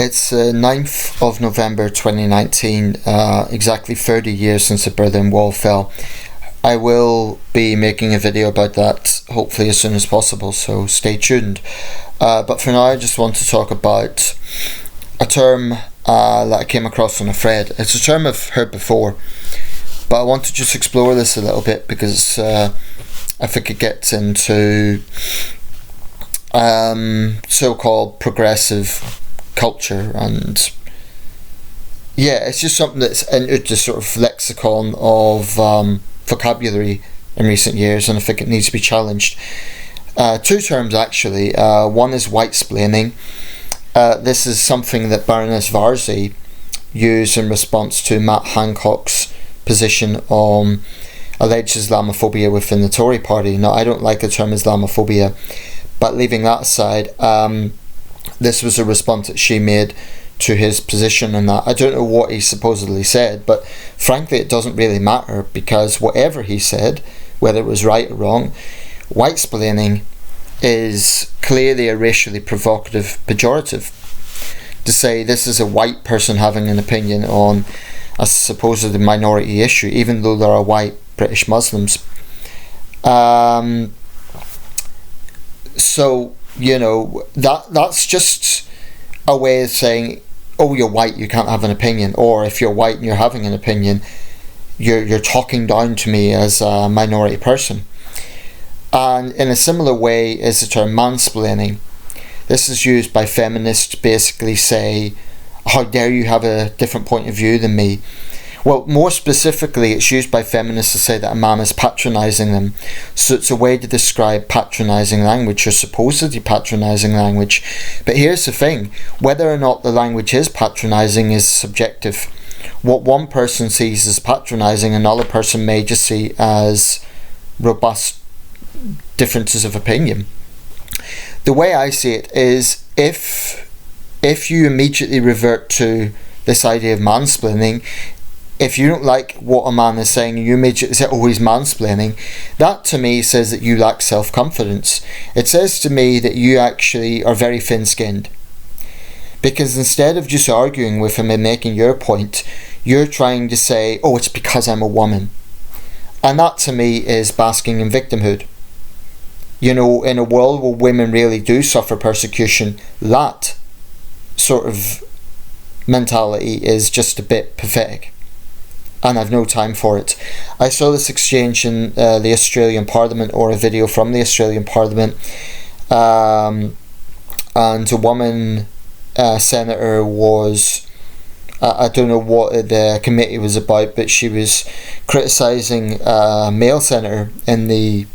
It's 9th of November 2019, exactly 30 years since the Berlin Wall fell. I will be making a video about that hopefully as soon as possible, so stay tuned. But for now I just want to talk about a term that I came across on a thread. It's a term I've heard before, but I want to just explore this a little bit because I think it gets into so-called progressive culture, and yeah, it's just something that's entered the sort of lexicon of vocabulary in recent years, and I think it needs to be challenged. Two terms actually. One is Whitesplaining. This is something that Baroness Varzi used in response to Matt Hancock's position on alleged Islamophobia within the Tory party. Now, I don't like the term Islamophobia, but leaving that aside, this was a response that she made to his position on that. I don't know what he supposedly said, but frankly it doesn't really matter, because whatever he said, whether it was right or wrong, Whitesplaining is clearly a racially provocative pejorative. To say this is a white person having an opinion on a supposedly minority issue, even though there are white British Muslims. So, you know, that's just a way of saying, oh, you're white, you can't have an opinion. Or if you're white and you're having an opinion, you're talking down to me as a minority person. And in a similar way is the term mansplaining. This is used by feminists to basically say, how dare you have a different point of view than me. Well, more specifically, it's used by feminists to say that a man is patronising them. So it's a way to describe patronising language, or supposedly patronising language. But here's the thing, whether or not the language is patronising is subjective. What one person sees as patronising, another person may just see as robust differences of opinion. The way I see it is, if you immediately revert to this idea of mansplaining, if you don't like what a man is saying, you immediately say, oh, he's mansplaining, that to me says that you lack self-confidence. It says to me that you actually are very thin-skinned. Because instead of just arguing with him and making your point, you're trying to say, oh, it's because I'm a woman. And that to me is basking in victimhood. You know, in a world where women really do suffer persecution, that sort of mentality is just a bit pathetic. And I've no time for it. I saw this exchange in the Australian Parliament, or a video from the Australian Parliament, and a woman senator was, I don't know what the committee was about, but she was criticising a male senator in the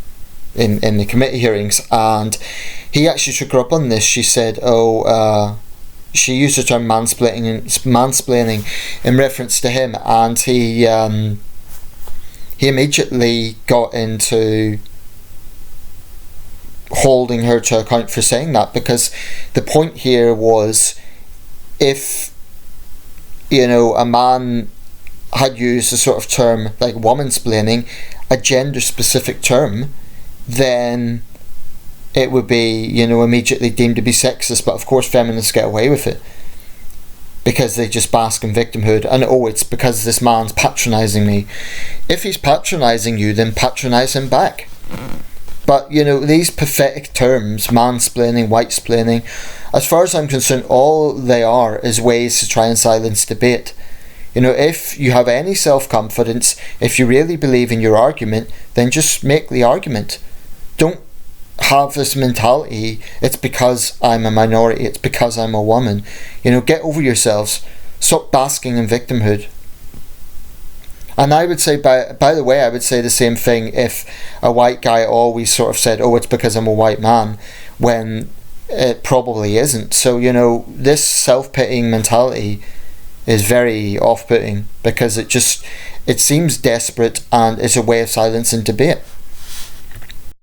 committee hearings, and he actually took her up on this. She said, she used the term mansplaining in reference to him, and he immediately got into holding her to account for saying that, because the point here was, if, you know, a man had used a sort of term like womansplaining, a gender specific term, then it would be, you know, immediately deemed to be sexist. But of course feminists get away with it because they just bask in victimhood, and oh, it's because this man's patronising me. If he's patronising you, then patronise him back. But, you know, these pathetic terms, mansplaining, whitesplaining, as far as I'm concerned, all they are is ways to try and silence debate. You know, if you have any self-confidence, if you really believe in your argument, then just make the argument. Don't have this mentality, it's because I'm a minority, it's because I'm a woman. You know, get over yourselves. Stop basking in victimhood. And I would say, by the way, I would say the same thing if a white guy always sort of said, oh, it's because I'm a white man, when it probably isn't. So, you know, this self-pitying mentality is very off-putting, because it seems desperate, and it's a way of silencing debate.